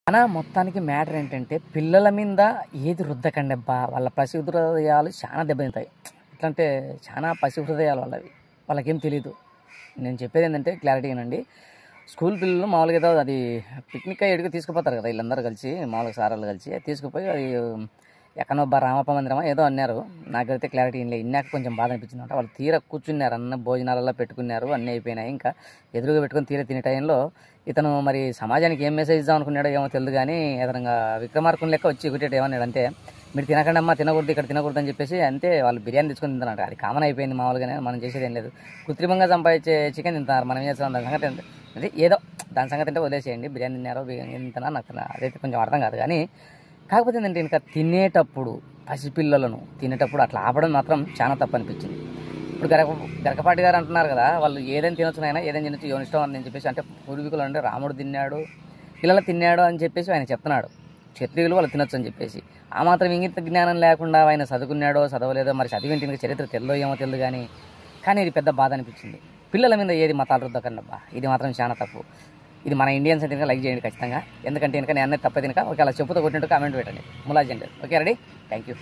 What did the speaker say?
మొత్తానికి మ్యాటర్ ఏంటంటే పిల్లల మీద ఏది రుద్దకండి అబ్బా. వాళ్ళ పసి హృదయాలు చాలా దెబ్బతింటాయి. ఎట్లా అంటే చాలా పసి హృదయాలు వాళ్ళవి, వాళ్ళకేం తెలీదు. నేను చెప్పేది ఏంటంటే క్లారిటీ ఏనండి. స్కూల్ పిల్లలు మామూలుగా ఏదో అది పిక్నిక్ అయ్యేటికి తీసుకుపోతారు కదా, వీళ్ళందరూ కలిసి మామూలుగా సారాలు కలిసి తీసుకుపోయి అది ఎక్కనొబ్బా రామప్ప మందిరమా ఏదో అన్నారు. నాకైతే క్లారిటీ ఏం లేదు. ఇన్నాక కొంచెం బాధ అనిపించింది అంట. వాళ్ళు తీర కూర్చున్నారు, అన్న భోజనాలలో పెట్టుకున్నారు, అన్నీ అయిపోయినాయి. ఇంకా ఎదురుగా పెట్టుకుని తీర తినే టైంలో ఇతను మరి సమాజానికి ఏం మెసేజ్ ఇద్దాం అనుకున్నాడో ఏమో తెలియదు, కానీ ఇతనంగా విక్రమార్కుని లెక్క వచ్చి ఒకటి ఏమన్నాడు అంటే, మీరు తినకండి అమ్మా, తినకూడదు ఇక్కడ తినకూడదు అని చెప్పేసి అంతే. వాళ్ళు బిర్యానీ తెచ్చుకొని తింటున్నారు. అది కామన్ అయిపోయింది మామూలుగానే, మనం చేసేది ఏం లేదు. కృత్రిమంగా సంపాదించే చికెన్ తింటున్నారు, మనం ఏం చేస్తాం దాని సంగతి అంటే ఏదో దాని సంగతి అంటే వదిలేసేయండి. బిర్యానీ తిన్నారో తింటున్నా నాకు అదైతే కొంచెం అర్థం కాదు. కానీ కాకపోతే ఏంటంటే ఇంకా తినేటప్పుడు పసిపిల్లలను తినేటప్పుడు అట్లా ఆపడం మాత్రం చాలా తప్పు అనిపించింది. ఇప్పుడు గరకపాటి గారు అంటున్నారు కదా, వాళ్ళు ఏదైనా తినొచ్చు అయినా ఏదైనా తినొచ్చు ఎవరి ఇష్టం అని చెప్పేసి, అంటే పూర్వీకులు అంటే రాముడు తిన్నాడు పిల్లలు తిన్నాడు అని చెప్పేసి ఆయన చెప్తున్నాడు. క్షత్రియులు వాళ్ళు తినొచ్చు అని చెప్పేసి ఆ మాత్రం ఇంగిత జ్ఞానం లేకుండా ఆయన చదువుకున్నాడో చదవలేదో, మరి చదివింటికి చరిత్ర తెలియదో ఏమో తెలియదు. కానీ ఇది పెద్ద బాధ అనిపించింది. పిల్లల మీద ఏది మతాలు రుద్దకండి అబ్బా, ఇది మాత్రం చాలా తప్పు. ఇది మన ఇండియన్స్ అయితే లైక్ చేయండి ఖచ్చితంగా. ఎందుకంటే నేను అన్నీ తప్పది. ఒకవేళ చెప్పుతో కొట్టినట్టు కామెంట్ పెట్టండి. ములాజెండర్ ఓకే రెడీ. Thank you.